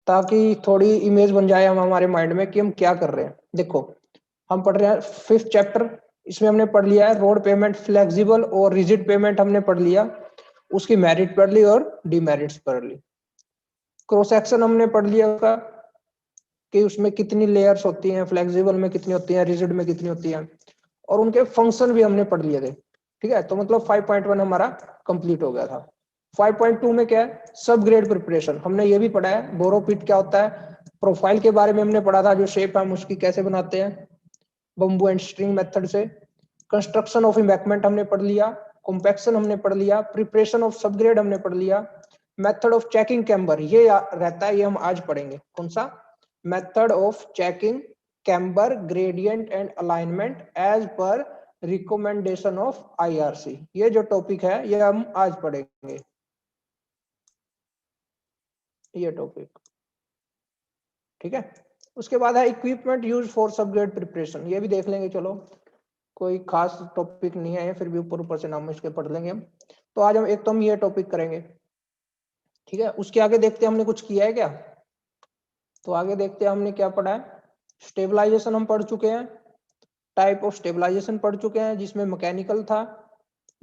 ताकि थोड़ी इमेज बन जाए हम हमारे माइंड में कि हम क्या कर रहे हैं। देखो हम पढ़ रहे हैं 5th चैप्टर, इसमें हमने पढ़ लिया है रोड पेमेंट, फ्लेक्सिबल और रिजिड पेमेंट हमने पढ़ लिया, उसकी मेरिट पढ़ ली और डीमेरिट्स पढ़ ली। क्रॉस सेक्शन हमने पढ़ लिया उसका कि उसमें कितनी लेयर्स होती हैं, फ्लेक्सिबल में कितनी होती हैं, रिजिड में कितनी होती हैं, और उनके फंक्शन भी हमने पढ़ लिए थे। ठीक है, तो मतलब 5.1 हमारा कंप्लीट हो गया था। 5.2 में क्या है, सब ग्रेड प्रिपरेशन, हमने ये भी पढ़ा है। बोरोपिट क्या होता है, प्रोफाइल के बारे में हमने पढ़ा था, जो शेप हम उसकी कैसे बनाते हैं बम्बू एंड स्ट्रिंग मेथड से। कंस्ट्रक्शन ऑफ इम्बैकमेंट हमने पढ़ लिया, कॉम्पैक्शन हमने पढ़ लिया, प्रिपरेशन ऑफ सबग्रेड हमने पढ़ लिया, मेथड ऑफ चेकिंग कैम्बर ये रहता है, ये हम आज पढ़ेंगे। कौन सा, method of checking camber gradient and alignment as per recommendation of IRC, ये जो टॉपिक है ये हम आज पढ़ेंगे, ये टॉपिक। ठीक है, उसके बाद है equipment use for subgrade preparation, ये भी देख लेंगे। चलो कोई खास टॉपिक नहीं है, फिर भी ऊपर ऊपर से नाम इसके पढ़ लेंगे हम। तो आज हम एक तो हम ये टॉपिक करेंगे। ठीक है, उसके आगे देखते हैं हमने कुछ किया है क्या। तो आगे देखते हैं हमने क्या पढ़ा है। स्टेबलाइजेशन हम पढ़ चुके हैं, टाइप ऑफ स्टेबलाइजेशन पढ़ चुके हैं, जिसमें मैकेनिकल था,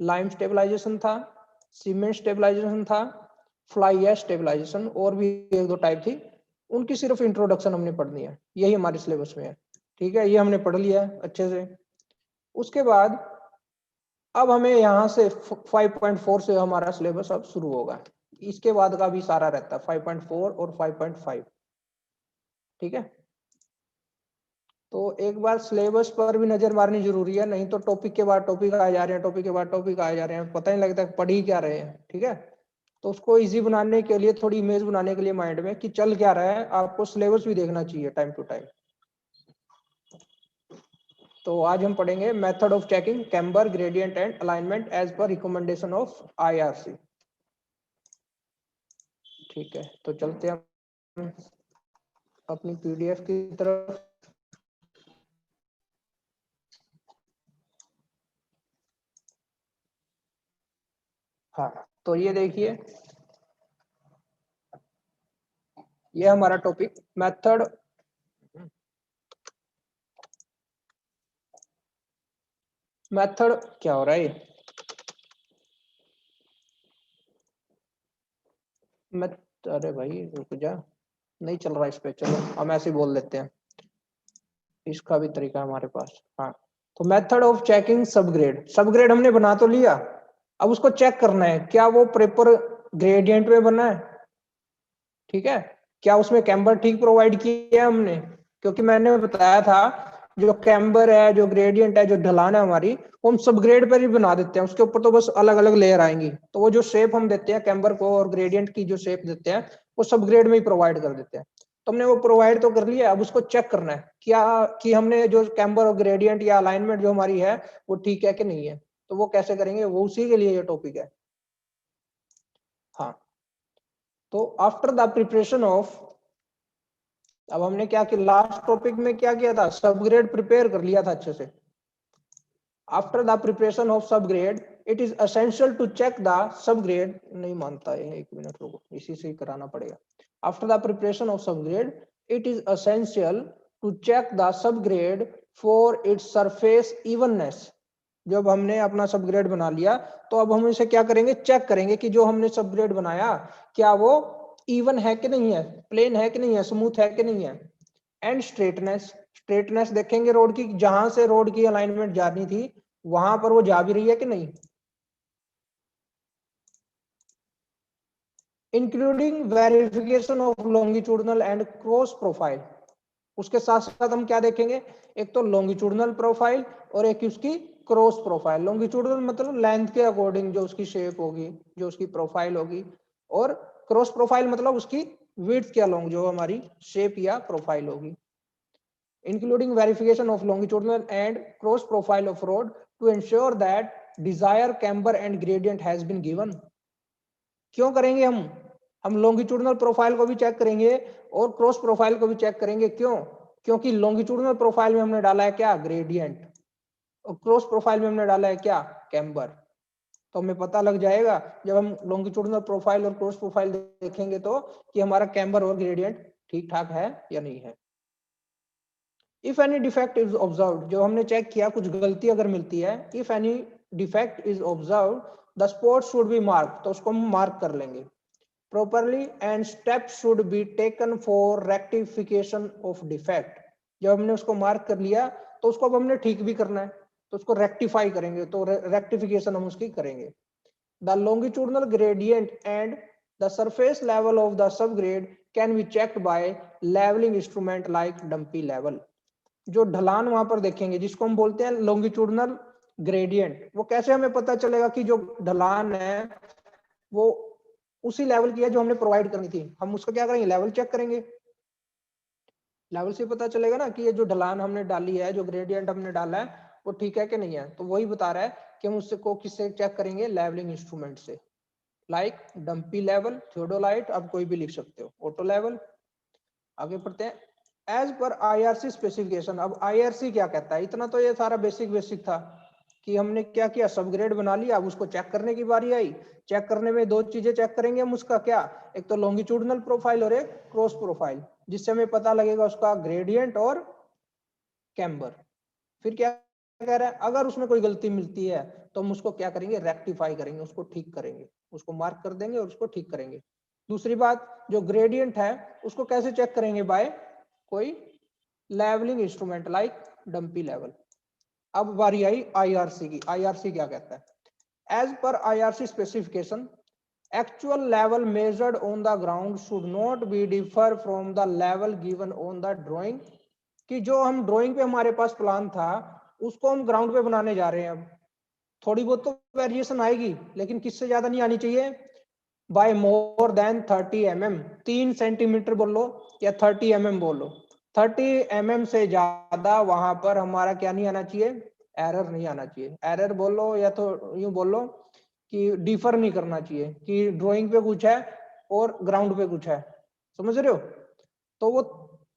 लाइम स्टेबलाइजेशन था, सीमेंट स्टेबलाइजेशन था, फ्लाई ऐश स्टेबलाइजेशन, और भी एक दो टाइप थी, उनकी सिर्फ इंट्रोडक्शन हमने पढ़नी है, यही हमारे सिलेबस में है। ठीक है, ये हमने पढ़ लिया है अच्छे से। उसके बाद अब हमें यहाँ से 5.4 से हमारा सिलेबस अब शुरू होगा, इसके बाद का भी सारा रहता है 5.4 और 5.5। ठीक है, तो एक बार सिलेबस पर भी नजर मारनी जरूरी है, नहीं तो टॉपिक के बाद टॉपिक आ जा रहे हैं, टॉपिक के बाद टॉपिक आ जा रहे हैं, पता नहीं लगता पढ़ ही क्या रहे हैं। ठीक है, तो उसको इजी बनाने के लिए, थोड़ी इमेज बनाने के लिए माइंड में कि चल क्या रहा है, आपको सिलेबस भी देखना चाहिए टाइम टू टाइम। तो आज हम पढ़ेंगे method of checking camber gradient and alignment as per recommendation of IRC. ठीक है, तो चलते हैं अपनी पीडीएफ की तरफ। हाँ, तो ये देखिए, ये हमारा टॉपिक मेथड, मेथड क्या हो रहा है ये, अरे भाई रुक जा, नहीं चल रहा इस पे, चलो हम ऐसे ही बोल देते हैं, इसका भी तरीका है हमारे पास। हाँ, तो method of checking subgrade, subgrade हमने बना तो लिया, अब उसको चेक करना है क्या वो प्रॉपर ग्रेडियंट में बना है। ठीक है, क्या उसमें कैम्बर ठीक प्रोवाइड किया है हमने, क्योंकि मैंने बताया था जो कैम्बर है, जो ग्रेडियंट है, जो ढलान है हमारी, वो हम सब ग्रेड पर ही बना देते हैं, उसके ऊपर तो बस अलग अलग लेयर आएंगी, तो वो जो शेप हम देते हैं कैम्बर को और ग्रेडियंट की जो शेप देते हैं वो सब ग्रेड में ही प्रोवाइड कर देते हैं। तो हमने वो प्रोवाइड तो कर लिया, अब उसको चेक करना है क्या कि हमने जो कैम्बर और ग्रेडियंट या अलाइनमेंट जो हमारी है वो ठीक है कि नहीं है। तो वो कैसे करेंगे, वो उसी के लिए ये टॉपिक है। हाँ, तो आफ्टर द प्रिपरेशन ऑफ, अब हमने क्या किया लास्ट टॉपिक में, क्या किया था, सबग्रेड प्रिपेयर कर लिया था अच्छे से। After the preparation of subgrade it is essential to check the subgrade, नहीं मानता है, एक मिनट रुको, इसी से ही कराना पड़ेगा। After the preparation of subgrade it is essential to check the subgrade for its surface evenness. जब हमने अपना सबग्रेड बना लिया तो अब हम इसे क्या करेंगे, चेक करेंगे कि जो हमने सबग्रेड बनाया क्या वो इवन है कि नहीं है, प्लेन है कि नहीं है, स्मूथ है कि नहीं है। एंड स्ट्रेटनेस, स्ट्रेटनेस देखेंगे रोड की, जहां से रोड की अलाइनमेंट जानी थी वहां पर वो जा भी रही है कि नहीं। Including verification of longitudinal and cross profile, उसके साथ साथ हम क्या देखेंगे, एक तो लॉन्गिट्यूडनल प्रोफाइल और एक उसकी क्रॉस प्रोफाइल। लॉन्गिट्यूडनल मतलब लेंथ के अकॉर्डिंग जो उसकी शेप होगी, जो उसकी प्रोफाइल होगी, और क्रॉस प्रोफाइल मतलब उसकी विड्थ के अलोंग जो हमारी शेप या प्रोफाइल होगी। including verification of longitudinal and cross profile of road to ensure that desired camber and gradient has been given। क्यों करेंगे हम लॉन्गिट्यूडनल प्रोफाइल को भी चेक करेंगे और क्रॉस प्रोफाइल को भी चेक करेंगे। क्यों, क्योंकि लॉन्गिट्यूडनल प्रोफाइल में हमने डाला है क्या, ग्रेडियंट, और क्रॉस प्रोफाइल में हमने डाला है क्या, कैम्बर। तो हमें पता लग जाएगा जब हम लॉन्गिट्यूडनल प्रोफाइल और क्रॉस प्रोफाइल देखेंगे तो कि हमारा कैम्बर और ग्रेडियंट ठीक ठाक है या नहीं है। If any defect is observed, जो हमने चेक किया कुछ गलती अगर मिलती है, if any defect is observed the spot should be mark, तो उसको हम मार्क कर लेंगे properly and step should be taken for rectification of defect. जब हमने उसको मार्क कर लिया तो उसको अब हमने ठीक भी करना है, तो उसको रेक्टिफाई करेंगे, तो रेक्टिफिकेशन हम उसकी करेंगे। The longitudinal gradient and the surface level of the subgrade can be checked by levelling instrument like dumpy level. जो ढलान वहां पर देखेंगे जिसको हम बोलते हैं लॉन्गिट्यूडनल ग्रेडियंट, वो कैसे हमें पता चलेगा कि जो ढलान है वो उसी लेवल की है जो हमने प्रोवाइड करनी थी। हम उसका क्या करेंगे, लेवल चेक करेंगे, लेवल से पता चलेगा ना कि ये जो ढलान हमने डाली है, जो ग्रेडियंट हमने डाला है वो ठीक है कि नहीं है। तो वही बता रहा है कि हम उससे को किससे चेक करेंगे, लेवलिंग इंस्ट्रूमेंट से, लाइक डंपी लेवल, थियोडोलाइट, आप कोई भी लिख सकते हो, ऑटो लेवल। आगे पढ़ते हैं। एज पर आईआरसी स्पेसिफिकेशन, अब आईआरसी क्या कहता है, इतना तो ये सारा बेसिक था कि हमने क्या किया, सबग्रेड बना लिया, अब उसको चेक करने की बारी आई। चेक करने में दो चीजें चेक करेंगे हम उसका, क्या, एक तो लॉन्गिट्यूडनल प्रोफाइल और एक क्रॉस प्रोफाइल, जिससे हमें पता लगेगा उसका ग्रेडियंट और कैम्बर। फिर क्या कह रहा है, अगर उसमें कोई गलती मिलती है तो हम उसको क्या करेंगे, रेक्टिफाई करेंगे, उसको ठीक करेंगे, उसको मार्क कर देंगे और उसको ठीक करेंगे। दूसरी बात, जो ग्रेडियंट है उसको कैसे चेक करेंगे, बाय कोई levelling instrument like dumpy level. अब बारी आई आईआरसी की। आईआरसी क्या कहता है, as per IRC specification actual level measured on the ground should not be differ from the level given on the drawing. कि जो हम ड्राइंग पे हमारे पास प्लान था उसको हम ग्राउंड पे बनाने जा रहे हैं। अब थोड़ी बहुत तो वेरिएशन आएगी, लेकिन किससे ज्यादा नहीं आनी चाहिए, by more than 30 mm। 3 centimetre बोलो या 30 mm बोलो, 30 mm से ज्यादा वहां पर हमारा क्या नहीं आना चाहिए, एरर नहीं आना चाहिए। एरर बोलो या तो यूं बोलो कि डिफर नहीं करना चाहिए, कि ड्राइंग पे कुछ है और ग्राउंड पे कुछ है, समझ रहे हो। तो वो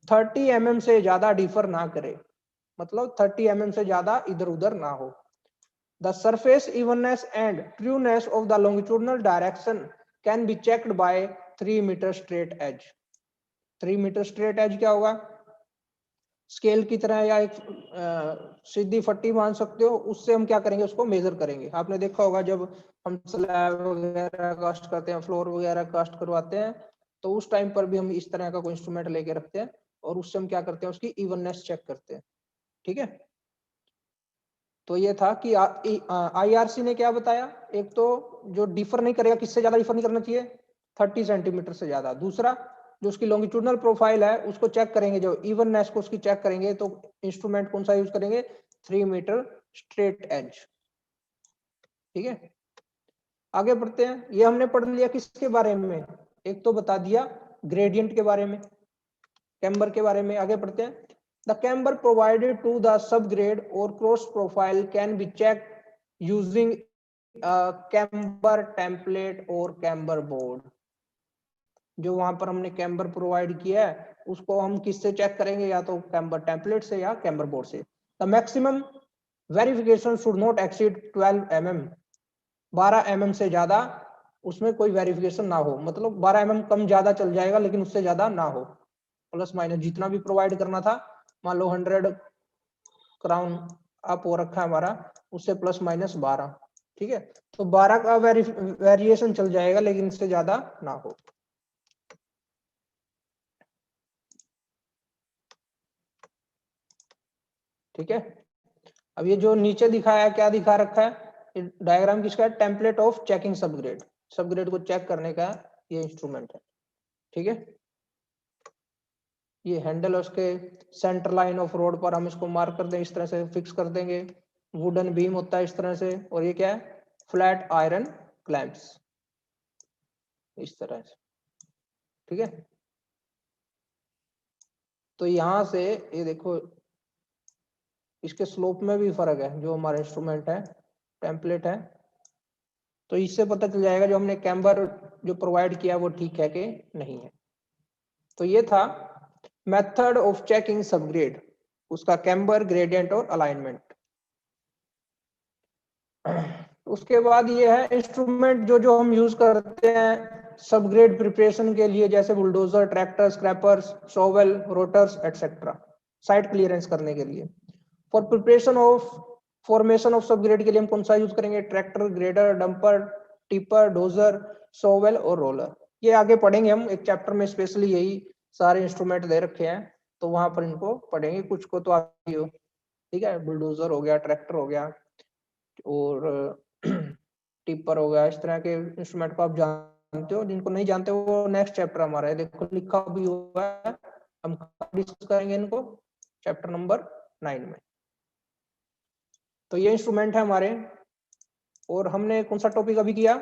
30 mm से ज्यादा डिफर ना करे, मतलब 30 mm से ज्यादा इधर उधर ना हो। The surface evenness and trueness of the longitudinal direction can be checked by 3 meter straight edge। 3 meter straight edge क्या होगा, स्केल की तरह या एक सीधी फट्टी मान सकते हो, उससे हम क्या करेंगे, उसको मेजर करेंगे। आपने देखा होगा जब हम स्लैब वगैरह कास्ट करते हैं, फ्लोर वगैरह कास्ट करवाते हैं, तो उस टाइम पर भी हम इस तरह का कोई इंस्ट्रूमेंट लेके रखते हैं और उससे हम क्या करते हैं, उसकी इवननेस चेक करते हैं। ठीक है, तो ये था कि आईआरसी ने क्या बताया, एक तो जो डिफर नहीं करेगा, किससे ज्यादा डिफर नहीं करना चाहिए, 30 सेंटीमीटर से ज्यादा। दूसरा, जो उसकी लॉन्गिट्यूडनल प्रोफाइल है उसको चेक करेंगे, जो इवननेस को उसकी चेक करेंगे, तो इंस्ट्रूमेंट कौन सा यूज करेंगे, 3 मीटर स्ट्रेट एज। ठीक है, आगे बढ़ते हैं। ये हमने पढ़ लिया किसके बारे में, एक तो बता दिया ग्रेडियंट के बारे में, कैम्बर के बारे में। आगे बढ़ते हैं। The camber provided to the subgrade or cross profile can be checked using a camber template or camber board। जो वहां पर हमने कैम्बर प्रोवाइड किया है उसको हम किससे चेक करेंगे, या तो कैम्बर टेम्पलेट से या कैम्बर बोर्ड से। The maximum verification should not exceed 12 mm। 12 mm से ज्यादा उसमें कोई वेरिफिकेशन ना हो, मतलब 12 mm कम ज्यादा चल जाएगा लेकिन उससे ज्यादा ना हो। प्लस माइनस जितना भी प्रोवाइड करना था, मान लो 100 क्राउन अप हो रखा है हमारा, उससे प्लस माइनस 12। ठीक है, तो 12 का वेरिएशन चल जाएगा लेकिन इससे ज्यादा ना हो। ठीक है, अब ये जो नीचे दिखाया है, क्या दिखा रखा है, डायग्राम किसका है, template of checking subgrade. Subgrade को चेक करने का ये इंस्ट्रूमेंट है। ठीक है, ये हैंडल है, उसके सेंटर लाइन ऑफ रोड पर हम इसको मार्क कर दें, इस तरह से फिक्स कर देंगे। वुडन बीम होता है इस तरह से, और ये क्या है, फ्लैट आयरन क्लैंप्स, इस तरह से। ठीक है, तो यहां से ये देखो, इसके स्लोप में भी फर्क है। जो हमारा इंस्ट्रूमेंट है, टेम्पलेट है, तो इससे पता चल जाएगा जो हमने कैम्बर जो प्रोवाइड किया वो ठीक है कि नहीं है। तो ये था मेथड ऑफ चेकिंग सबग्रेड, उसका कैम्बर, ग्रेडियंट और अलाइनमेंट। उसके बाद ये है इंस्ट्रूमेंट जो जो हम यूज करते हैं सब ग्रेड प्रिपरेशन के लिए, जैसे bulldozer, tractor, scrapers, shovel, rotors etcetera, site clearance करने के लिए। For preparation of formation of सब ग्रेड के लिए हम कौन सा यूज करेंगे? Tractor, grader, dumper, tipper, dozer, shovel और रोलर। ये आगे पढ़ेंगे हम एक चैप्टर में, स्पेशली यही सारे इंस्ट्रूमेंट दे रखे हैं, तो वहां पर इनको पढ़ेंगे। कुछ को तो आती हो, ठीक है, बुलडोजर हो गया, ट्रैक्टर हो गया और टिपर हो गया, इस तरह के इंस्ट्रूमेंट को आप जानते हो। जिनको नहीं जानते वो नेक्स्ट चैप्टर हमारा है, देखो लिखा भी हुआ है, हम डिस्कस करेंगे इनको चैप्टर नंबर 9 में। तो ये इंस्ट्रूमेंट है हमारे। और हमने कौन सा टॉपिक अभी किया?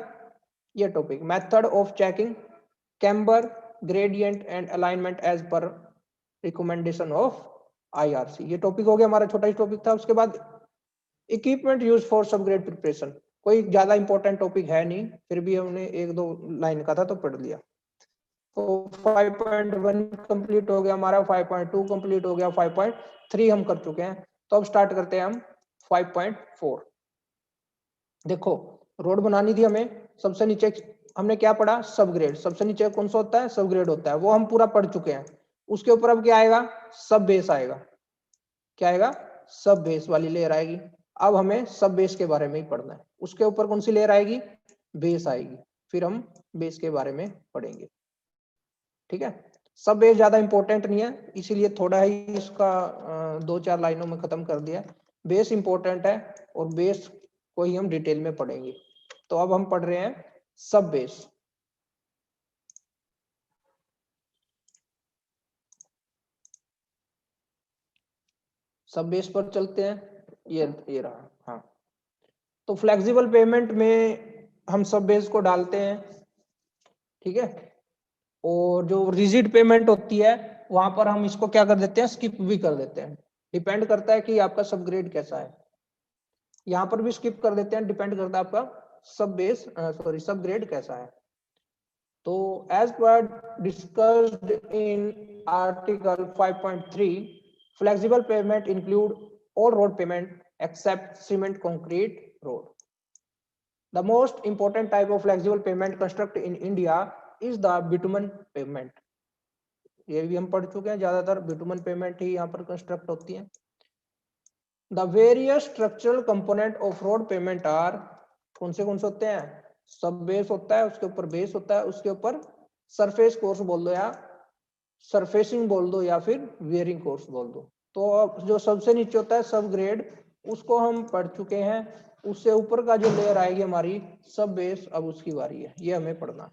ये topic, method of checking camber, gradient and alignment as per recommendation of IRC। ये टॉपिक हो गया हमारा, छोटा ही टॉपिक था। उसके बाद equipment use for subgrade preparation, कोई ज्यादा इंपॉर्टेंट टॉपिक है नहीं, फिर भी हमने एक दो लाइन का था तो पढ़ लिया। तो 5.1 कंप्लीट हो गया हमारा, 5.2 कंप्लीट हो गया, 5.3 हम कर चुके हैं। तो अब स्टार्ट करते हैं हम 5.4। देखो रोड बनानी थी हमें, सबसे नीचे हमने क्या पढ़ा? सब ग्रेड। सबसे नीचे कौन सा होता है? सब ग्रेड होता है, वो हम पूरा पढ़ चुके हैं। उसके ऊपर अब क्या आएगा? सब बेस आएगा। क्या आएगा? सब बेस वाली लेयर आएगी। अब हमें सब बेस के बारे में ही पढ़ना है। उसके ऊपर कौन सी लेयर आएगी? बेस आएगी। फिर हम बेस के बारे में पढ़ेंगे, ठीक है। सब बेस ज्यादा इंपॉर्टेंट नहीं है, इसीलिए थोड़ा ही इसका 2-4 लाइनों में खत्म कर दिया। बेस इंपॉर्टेंट है और बेस को ही हम डिटेल में पढ़ेंगे। तो अब हम पढ़ रहे हैं सब बेस। सब बेस पर चलते हैं। ये रहा, हाँ। तो फ्लेक्सिबल पेमेंट में हम सब बेस को डालते हैं, ठीक है। और जो रिजिड पेमेंट होती है वहां पर हम इसको क्या कर देते हैं? स्किप भी कर देते हैं। डिपेंड करता है कि आपका सब ग्रेड कैसा है। यहाँ पर भी स्किप कर देते हैं, डिपेंड करता है आपका सब बेस सब ग्रेड कैसा है। तो as per discussed in article 5.3, flexible pavement include all road pavement except cement concrete road. The most important type of flexible payment construct in India is the bitumen payment. ये भी हम पढ़ चुके हैं, ज्यादातर बिटुमन पेमेंट ही यहाँ पर construct होती है। The various structural component of road payment are, कौन से होते हैं? सब बेस होता है, उसके ऊपर बेस होता है, उसके ऊपर सरफेस कोर्स बोल दो या सरफेसिंग बोल दो या फिर वेयरिंग कोर्स बोल दो। तो अब जो सबसे नीचे होता है सब ग्रेड, उसको हम पढ़ चुके हैं। उससे ऊपर का जो लेयर आएगी हमारी सब बेस, अब उसकी बारी है, ये हमें पढ़ना है।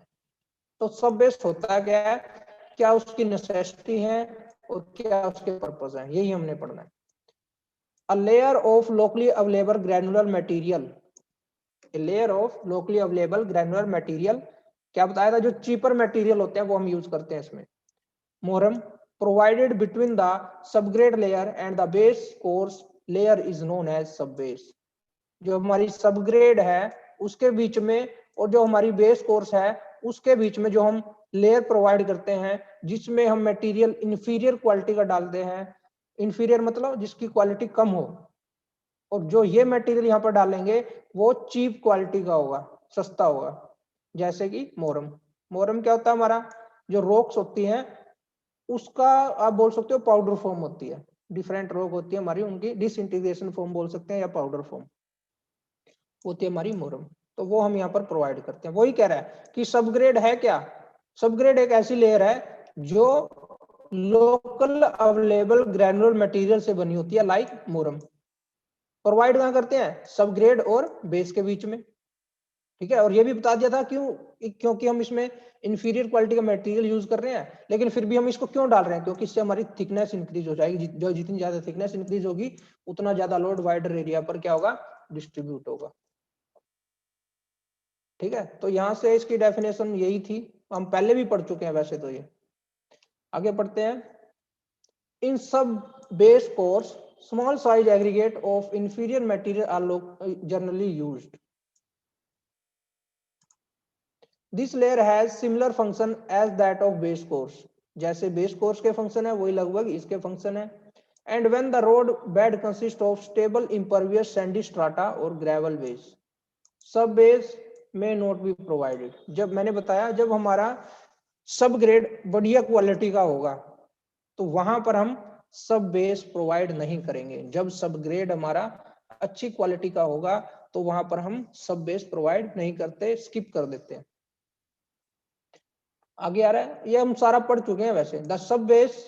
तो सब बेस होता क्या है, क्या उसकी नेसेसिटी है और क्या उसके पर्पस है, यही हमने पढ़ना है। A layer of locally available granular material, a layer of locally available granular material, क्या बताया था? जो चीपर मटेरियल होते हैं वो हम यूज करते हैं इसमें। मोरम provided between the subgrade layer and the base course layer is known as subbase। जो हमारी सबग्रेड है उसके बीच में और जो हमारी बेस कोर्स है उसके बीच में जो हम लेयर प्रोवाइड करते हैं, जिसमें हम मटेरियल इंफीरियर क्वालिटी का डालते हैं। इंफीरियर मतलब जिसकी क्वालिटी कम हो, और जो ये मटेरियल यहाँ पर डालेंगे वो चीप क्वालिटी का होगा, सस्ता होगा। जैसे कि मोरम। मोरम क्या होता है हमारा? जो रॉक्स होती हैं उसका आप बोल सकते हो पाउडर फॉर्म होती है। डिफरेंट रॉक होती है हमारी, उनकी डिसइंटीग्रेशन फॉर्म बोल सकते हैं या पाउडर फॉर्म होती है हमारी मोरम। तो वो हम यहाँ पर प्रोवाइड करते हैं। वही कह रहा है कि सबग्रेड है क्या? सबग्रेड एक ऐसी लेयर है जो लोकल अवेलेबल ग्रैनुलर मटेरियल से बनी होती है, लाइक मोरम। प्रोवाइड कहाँ करते हैं? सबग्रेड और बेस के बीच में, ठीक है। और ये भी बता दिया था क्योंकि हम इसमें इंफीरियर क्वालिटी का मटेरियल यूज कर रहे हैं, लेकिन फिर भी हम इसको क्यों डाल रहे हैं? क्योंकि इससे हमारी थिकनेस इंक्रीज हो जाएगी। जो जितनी ज्यादा थिकनेस इंक्रीज होगी उतना ज्यादा लोड वाइडर एरिया पर क्या होगा? डिस्ट्रीब्यूट होगा, ठीक है। तो यहां से इसकी डेफिनेशन यही थी, हम पहले भी पढ़ चुके हैं वैसे तो। ये आगे पढ़ते हैं। In sub base course small size aggregate of inferior material are generally used. This layer has similar function as that of base course. जैसे बेस कोर्स के फंक्शन है वही लगभग इसके फंक्शन है। And when the road bed consist of stable impervious sandy strata और gravel base. Sub base may not be provided। जब मैंने बताया जब हमारा सब ग्रेड बढ़िया क्वालिटी का होगा तो वहां पर हम सब बेस प्रोवाइड नहीं करेंगे। जब सब ग्रेड हमारा अच्छी क्वालिटी का होगा तो वहां पर हम सब बेस प्रोवाइड नहीं करते, स्किप कर देते हैं। आगे आ रहा है, ये हम सारा पढ़ चुके हैं वैसे। The sub base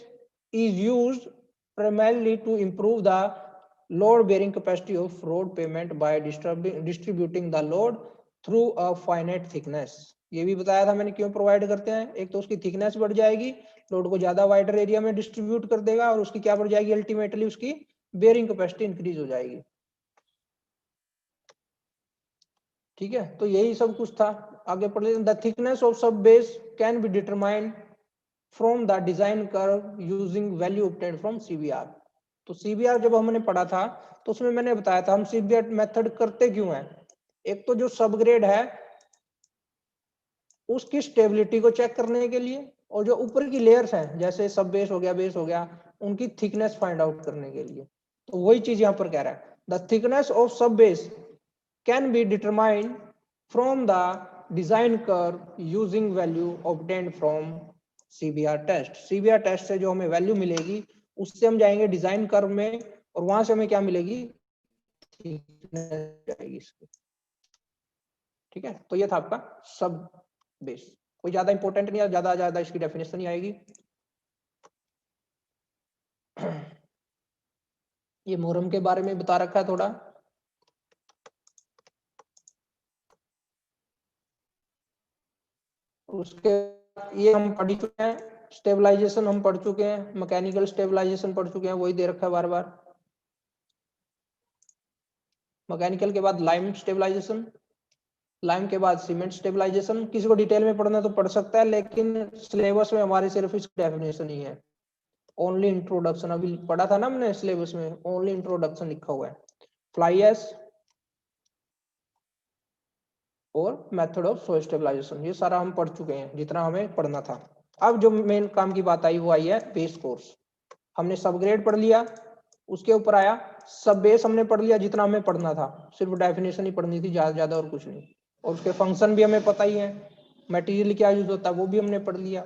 is used primarily to improve the load bearing capacity of road pavement by distributing the load through a finite thickness। ये भी बताया था मैंने क्यों प्रोवाइड करते हैं। एक तो उसकी थिकनेस बढ़ जाएगी, लोड को ज्यादा वाइडर एरिया में डिस्ट्रीब्यूट कर देगा, और उसकी क्या बढ़ जाएगी, अल्टीमेटली उसकी बेयरिंग कैपेसिटी इंक्रीज हो जाएगी। ठीक है, तो यही सब कुछ था। आगे पढ़ लेते हैं। The thickness of sub base can be determined from the design curve using value obtained from CBR. तो सीबीआर जब हमने पढ़ा था तो उसमें मैंने बताया था हम सीबीआर मेथड करते क्यों हैं। एक तो जो सब ग्रेड है उसकी स्टेबिलिटी को चेक करने के लिए, और जो ऊपर की लेयर्स हैं जैसे सब बेस हो गया, उनकी थिकनेस फाइंड आउट करने के लिए। तो वही चीज यहाँ पर कह रहा है, the thickness of sub base can be determined from the design curve using value obtained from CBR test. CBR test से जो हमें वैल्यू मिलेगी उससे हम जाएंगे डिजाइन कर्व में, और वहां से हमें क्या मिलेगी, जाएगी इसकी। ठीक है, तो ये था आपका सब बेस। कोई ज्यादा इंपॉर्टेंट नहीं है, ज्यादा इसकी डेफिनेशन नहीं आएगी। ये मोहरम के बारे में बता रखा है थोड़ा। उसके ये हम पढ़ चुके हैं, स्टेबलाइजेशन हम पढ़ चुके हैं, मैकेनिकल स्टेबलाइजेशन पढ़ चुके हैं, वही दे रखा है बार बार। मैकेनिकल के बाद लाइम स्टेबलाइजेशन, लाइम के बाद सीमेंट स्टेबलाइजेशन। किसी को डिटेल में पढ़ना तो पढ़ सकता है, लेकिन सिलेबस में हमारे सिर्फ इसकी डेफिनेशन ही है, ओनली इंट्रोडक्शन। अभी पढ़ा था ना हमने सिलेबस में, ओनली इंट्रोडक्शन लिखा हुआ है। फ्लाई एश और मेथड ऑफ सॉइल स्टेबलाइजेशन, ये सारा हम पढ़ चुके हैं जितना हमें पढ़ना था। अब जो मेन काम की बात आई वो आई है बेस कोर्स। हमने सब ग्रेड पढ़ लिया, उसके ऊपर आया सब बेस हमने पढ़ लिया जितना हमें पढ़ना था, सिर्फ डेफिनेशन ही पढ़नी थी, ज्यादा और कुछ नहीं। और उसके फंक्शन भी हमें पता ही है, मटेरियल क्या यूज होता है वो भी हमने पढ़ लिया।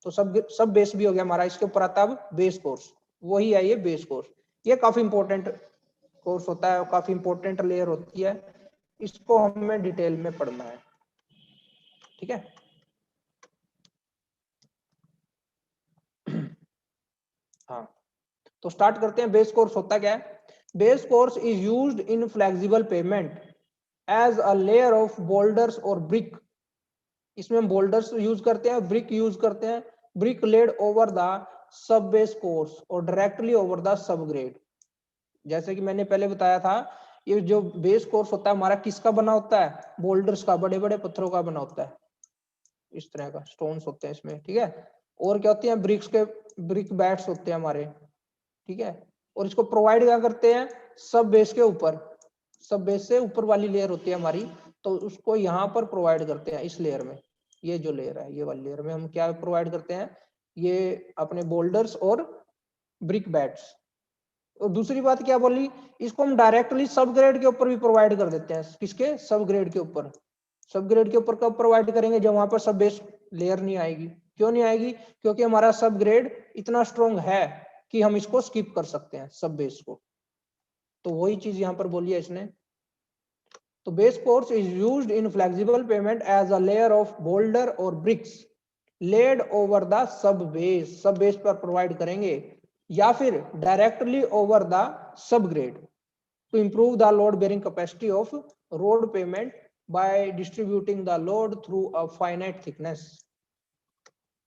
तो सब बेस भी हो गया हमारा। इसके ऊपर आता है अब बेस कोर्स, वही है ये बेस कोर्स। ये काफी इंपॉर्टेंट कोर्स होता है, काफी इंपॉर्टेंट लेयर होती है, इसको हमें डिटेल में पढ़ना है। ठीक है, हाँ तो स्टार्ट करते हैं। बेस कोर्स होता क्या है। Base course is used in flexible pavement as a layer of boulders और ब्रिक। इसमें हम बोल्डर्स यूज करते हैं, ब्रिक यूज करते हैं। Brick laid over the sub base course और directly over the sub grade. जैसे कि मैंने पहले बताया था, ये जो बेस कोर्स होता है हमारा किसका बना होता है, बोल्डर्स का, बड़े बड़े पत्थरों का बना होता है, इस तरह का स्टोन्स होते हैं इसमें। ठीक है, और क्या होती है, ब्रिक्स के ब्रिक बैट्स होते हैं हमारे। ठीक है, और इसको प्रोवाइड क्या करते हैं, सब बेस के ऊपर, सब बेस से ऊपर वाली लेयर होती है हमारी, तो उसको यहाँ पर प्रोवाइड करते हैं इस लेयर में। ये जो लेयर है, ये वाली लेयर में हम क्या प्रोवाइड करते हैं, ये अपने बोल्डर्स और ब्रिक बैट्स। और दूसरी बात क्या बोली, इसको हम डायरेक्टली सब ग्रेड के ऊपर भी प्रोवाइड कर देते हैं। किसके, सब ग्रेड के ऊपर। सब ग्रेड के ऊपर कब प्रोवाइड करेंगे, जब वहां पर सब बेस लेयर नहीं आएगी। क्यों नहीं आएगी, क्योंकि हमारा सब ग्रेड इतना स्ट्रॉन्ग है कि हम इसको स्किप कर सकते हैं सब बेस को। तो वही चीज यहाँ पर बोली है इसने। तो base course is used in flexible pavement as a layer of boulder और bricks laid over the sub base. Sub base पर प्रोवाइड करेंगे, या फिर directly over the sub grade to improve the load bearing capacity of road pavement by distributing the load through a finite thickness.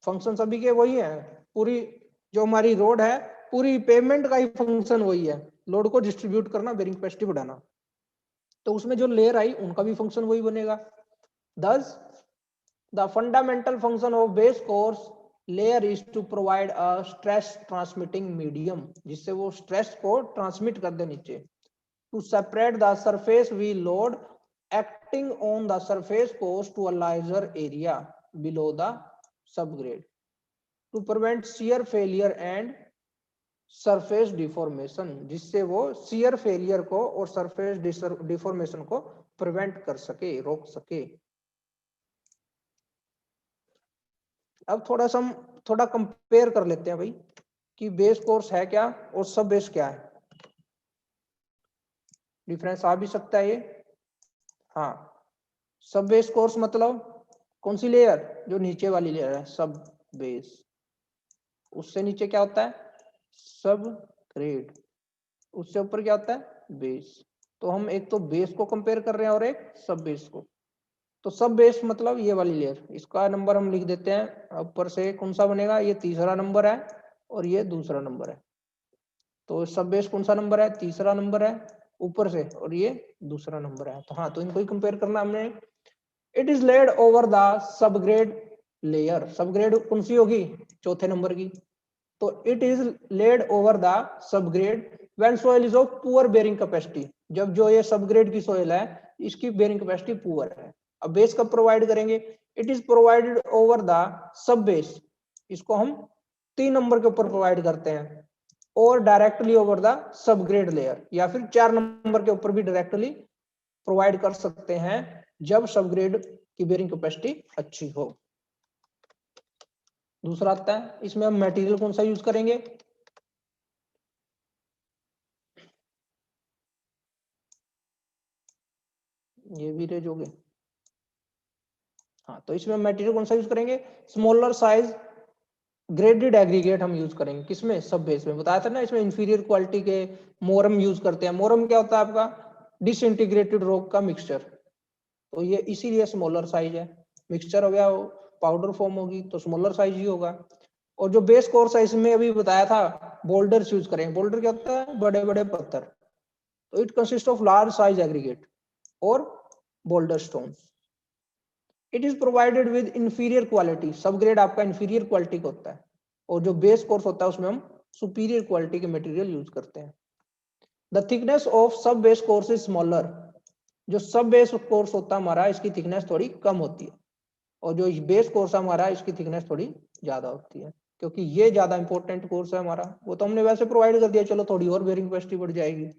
Function सभी के वही है, पूरी जो हमारी रोड है, पूरी पेमेंट का ही फंक्शन वही है, लोड को डिस्ट्रीब्यूट करना, बेरिंग कैपेसिटी बढ़ाना। तो उसमें जो लेयर आई उनका भी फंक्शन वही बनेगा। Thus, the fundamental function of base course layer is to provide a stress transmitting medium, जिससे वो स्ट्रेस को ट्रांसमिट कर दे नीचे, to separate the surface we load acting on the surface course to a larger area below the subgrade, to prevent shear failure and surface deformation, जिससे वो shear failure को और surface deformation को prevent कर सके, रोक सके। अब थोड़ा कंपेयर कर लेते हैं भाई कि बेस कोर्स है क्या और सब बेस क्या है। डिफरेंस आ भी सकता है ये। हाँ, सब बेस कोर्स मतलब कौन सी लेयर, जो नीचे वाली लेयर है सब बेस, उससे नीचे क्या होता है सब ग्रेड, उससे ऊपर क्या होता है बेस। तो हम एक तो बेस को कंपेयर कर रहे हैं और एक सब बेस को। तो सब बेस मतलब ये वाली लेयर, इसका नंबर हम लिख देते हैं ऊपर से, कौन सा बनेगा, ये तीसरा नंबर है और ये दूसरा नंबर है। तो सब बेस कौन सा नंबर है, तीसरा नंबर है ऊपर से, और ये दूसरा नंबर है। तो हाँ, तो इनको ही कंपेयर करना हमने। It is laid over the subgrade layer, subgrade कौन सी होगी, चौथे नंबर की। तो it is laid over the subgrade when soil is of poor bearing capacity, जब जो ये सबग्रेड की सोइल है इसकी बेरिंग कैपेसिटी पुअर है। अब बेस कब प्रोवाइड करेंगे, it is provided over the sub base, इसको हम 3 नंबर के ऊपर प्रोवाइड करते हैं, और directly over the subgrade layer, या फिर 4 नंबर के ऊपर भी डायरेक्टली प्रोवाइड कर सकते हैं जब सबग्रेड की बेरिंग कैपेसिटी अच्छी हो। दूसरा आता है, इसमें हम मटेरियल कौन सा यूज करेंगे, ये भी रेज हो गए। हाँ, तो इसमें मटेरियल कौन सा यूज करेंगे, स्मॉलर साइज ग्रेडेड एग्रीगेट हम यूज करेंगे। किसमें, सब बेस में। बताया था ना, इसमें इंफीरियर क्वालिटी के मोरम यूज करते हैं। मोरम क्या होता है आपका, डिसइंटीग्रेटेड रॉक का मिक्सचर। तो ये इसीलिए स्मॉलर साइज है, मिक्सचर हो गया, पाउडर फॉर्म होगी तो स्मॉलर साइज ही होगा। और जो बेस कोर्स है इसमें अभी बताया था बोल्डर यूज करेंगे। बोल्डर क्या होता है, बड़े बड़े पत्थर। तो it consist of large size aggregate और boulder stones. It is provided with inferior quality, sub grade आपका इंफीरियर क्वालिटी का होता है, और जो बेस कोर्स होता है उसमें हम सुपीरियर क्वालिटी के मटेरियल यूज करते हैं। The thickness of sub base course is smaller, जो सब बेस कोर्स होता है हमारा इसकी थिकनेस थोड़ी कम होती है, और जो बेस कोर्स है हमारा इसकी थिकनेस थोड़ी ज्यादा होती है, क्योंकि ये ज्यादा इंपॉर्टेंट कोर्स है हमारा। वो तो हमने वैसे प्रोवाइड कर दिया, चलो थोड़ी और बेरिंग कैपेसिटी बढ़ जाएगी।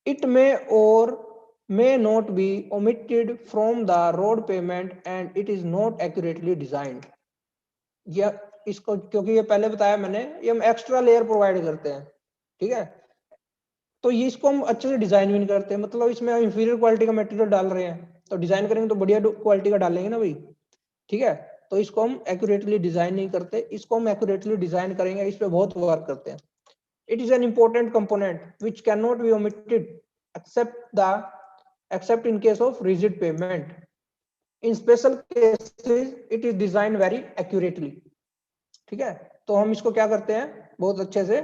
इट में और may not be omitted from the road pavement and it is not accurately designed। या इसको, क्योंकि ये पहले बताया मैंने, ये हम एक्स्ट्रा लेयर प्रोवाइड करते हैं, ठीक है। तो ये इसको हम अच्छे से डिजाइन भी नहीं करते, मतलब इसमें इंफीरियर क्वालिटी का मटेरियल डाल रहे हैं, तो डिजाइन करेंगे तो बढ़िया क्वालिटी का डालेंगे ना भाई, ठीक है। तो इसको हम एक्यूरेटली डिजाइन नहीं करते, इसको हम एक्यूरेटली डिजाइन करेंगे, इस पे बहुत वर्क करते हैं। It is an important component which can not be omitted except in case of rigid pavement. In special cases it is designed very accurately। ठीक है, तो हम इसको क्या करते हैं बहुत अच्छे से।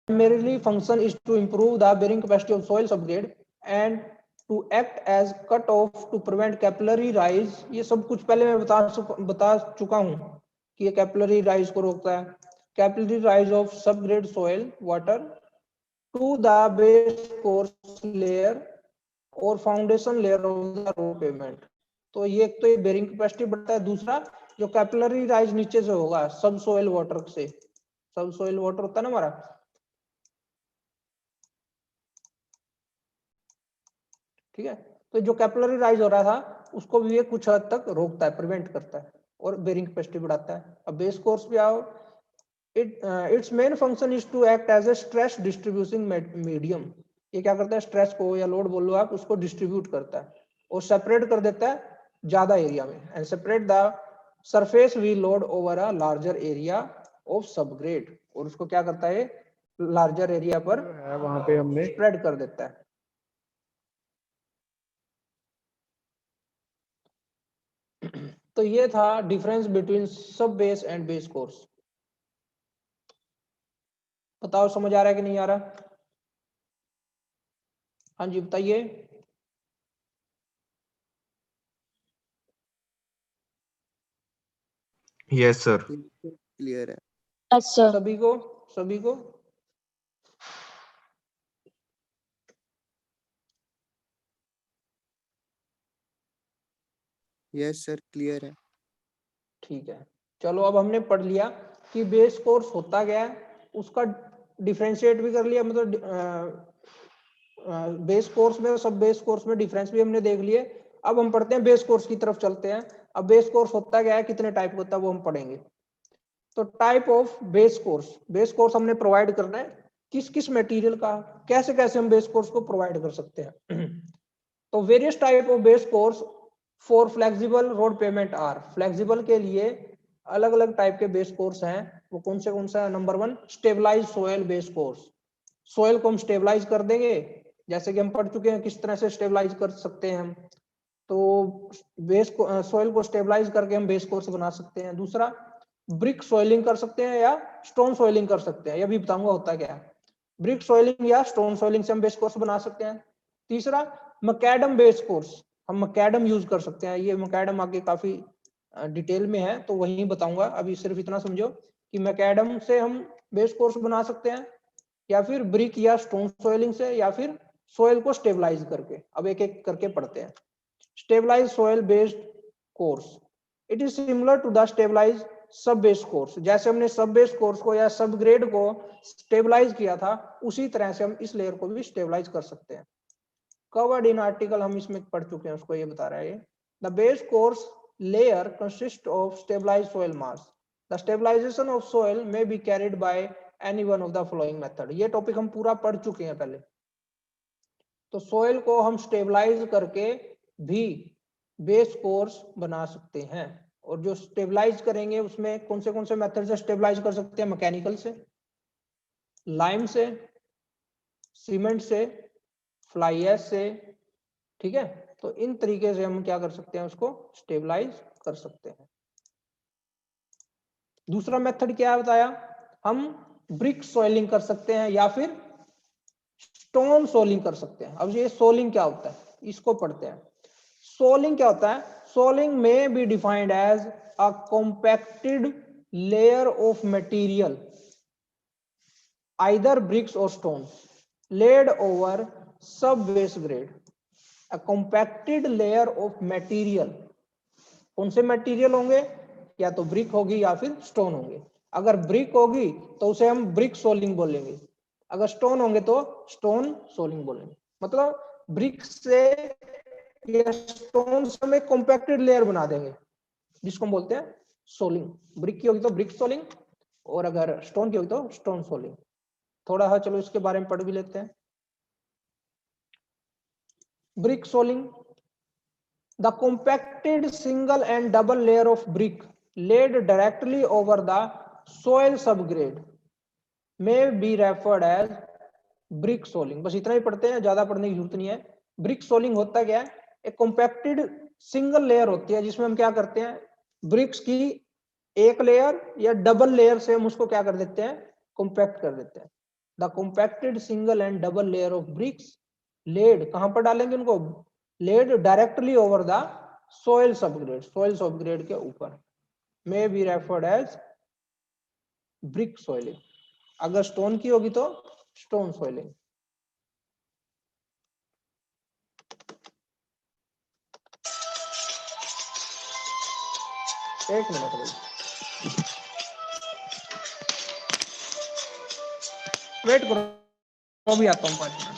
Primarily function is to improve the bearing capacity of soil subgrade and to act as cut off to prevent capillary rise। ये सब कुछ पहले मैं बता चुका हूं कि ये कैपिलरी राइज को रोकता है। Capillary rise of subgrade soil water to the base course layer और foundation layer of the road pavement. तो ये एक तो ये बेरिंग कैपेसिटी बढ़ता है, दूसरा जो कैपिलरी राइज नीचे से होगा सब सोइल वाटर से, सब सोइल वाटर होता है ना हमारा, ठीक है। तो जो कैपिलरी राइज हो रहा था उसको भी ये कुछ हद तक रोकता है, प्रिवेंट करता है, और बेरिंग कैपेसिटी बढ़ाता है। अब बेस कोर्स भी आओ, its main function is to act as a stress distributing medium. ये क्या करता है, स्ट्रेस को या लोड बोलो आप, उसको डिस्ट्रीब्यूट करता है और सेपरेट कर देता है ज्यादा एरिया में, and separate the surface wheel load over a larger area of subgrade. और उसको क्या करता है, लार्जर एरिया पर वहां पे हमने स्प्रेड कर देता है। तो ये था डिफरेंस बिटवीन सब बेस एंड बेस कोर्स। बताओ समझ आ रहा है कि नहीं आ रहा, हाँ जी बताइए। Yes sir. क्लियर है। अच्छा, सभी को, सभी को यस सर, क्लियर है। ठीक है। चलो अब हमने पढ़ लिया कि बेस कोर्स होता क्या है, उसका डिफरेंशिएट भी कर लिया, मतलब बेस कोर्स में और सब बेस कोर्स में डिफरेंस भी हमने देख लिए। अब हम पढ़ते हैं बेस कोर्स की तरफ चलते हैं। अब बेस कोर्स होता क्या है, कितने टाइप होता है वो हम पढ़ेंगे। तो टाइप ऑफ बेस कोर्स हमने प्रोवाइड करना है किस किस मटेरियल का, कैसे कैसे हम बेस कोर्स को प्रोवाइड कर सकते हैं। तो various type of base course for flexible road pavement are, flexible के लिए अलग अलग टाइप के बेस कोर्स हैं। वो कौन सा है? Number 1 stabilise soil base course. Soil को हम स्टेबलाइज कर देंगे, जैसे कि हम पढ़ चुके हैं किस तरह से स्टेबलाइज कर सकते हैं हम। तो बेस को सोयल को स्टेबलाइज करके हम बेस कोर्स बना सकते हैं। दूसरा ब्रिक सोइलिंग कर सकते हैं या स्टोन सोइलिंग कर सकते हैं, ये भी बताऊंगा होता क्या है। ब्रिक सोइलिंग या स्टोन सोइलिंग से हम बेस कोर्स बना सकते हैं। तीसरा मैकेडम बेस कोर्स, हम मैकेडम यूज कर सकते हैं। ये मैकेडम आगे काफी डिटेल में है तो वही बताऊंगा, अभी सिर्फ इतना समझो कि मैकेडम से हम बेस कोर्स बना सकते हैं, या फिर ब्रिक या स्टोन सोइलिंग से, या फिर सोयल को स्टेबलाइज करके। अब एक एक करके पढ़ते हैं। Stabilise soil based course, it is similar to the stabilise sub base course. जैसे हमने सब बेस कोर्स को या सब ग्रेड को स्टेबलाइज किया था, उसी तरह से हम इस लेयर को भी स्टेबलाइज कर सकते हैं। कवर्ड इन आर्टिकल हम इसमें पढ़ चुके हैं, उसको ये बता रहा है। The base course layer consist of stabilise soil mass, the stabilisation of soil may be carried by any one of the following method. ये टॉपिक हम पूरा पढ़ चुके हैं पहले। तो सोयल को हम स्टेबलाइज करके भी बेस कोर्स बना सकते हैं, और जो स्टेबलाइज करेंगे उसमें कौन से मेथड से स्टेबलाइज कर सकते हैं? मैकेनिकल से, लाइम से, सीमेंट से, फ्लाई ऐश से, ठीक है। तो इन तरीके से हम क्या कर सकते हैं, उसको स्टेबलाइज कर सकते हैं। दूसरा मेथड क्या है बताया, हम ब्रिक सोइलिंग कर सकते हैं या फिर स्टोन सोलिंग कर सकते हैं। अब ये सोलिंग क्या होता है, इसको पढ़ते हैं। सोलिंग क्या होता है? सोलिंग में be defined as a compacted layer of material either bricks or stones laid over sub base grade, a compacted layer of material। कौन से मटेरियल होंगे? या तो ब्रिक होगी या फिर स्टोन होंगे। अगर ब्रिक होगी तो उसे हम ब्रिक सोलिंग बोलेंगे, अगर स्टोन होंगे तो स्टोन सोलिंग बोलेंगे। मतलब ब्रिक से या स्टोन से हम एक कॉम्पैक्टेड लेयर बना देंगे, जिसको हम बोलते हैं सोलिंग। ब्रिक की होगी तो ब्रिक सोलिंग, और अगर स्टोन की होगी तो स्टोन सोलिंग। थोड़ा सा चलो इसके बारे में पढ़ भी लेते हैं। Brick soling, the compacted single and double layer of brick laid directly over the soil subgrade may be referred as brick soiling। बस इतना ही पढ़ते हैं, ज्यादा पढ़ने की जरूरत नहीं है। ब्रिक सोलिंग होता क्या है? एक कॉम्पैक्टेड सिंगल लेयर होती है, जिसमें हम क्या करते हैं, ब्रिक्स की एक लेयर या डबल लेयर से हम उसको क्या कर देते हैं, कॉम्पैक्ट कर देते हैं। The compacted single and double layer of bricks laid, कहां पर डालेंगे उनको? Laid directly over the soil subgrade, soil subgrade के ऊपर। May be referred as brick soiling. अगर स्टोन की होगी तो स्टोन सोइलिंग। एक मिनट भाई, वेट करो, अभी आता हूँ 5 मिनट।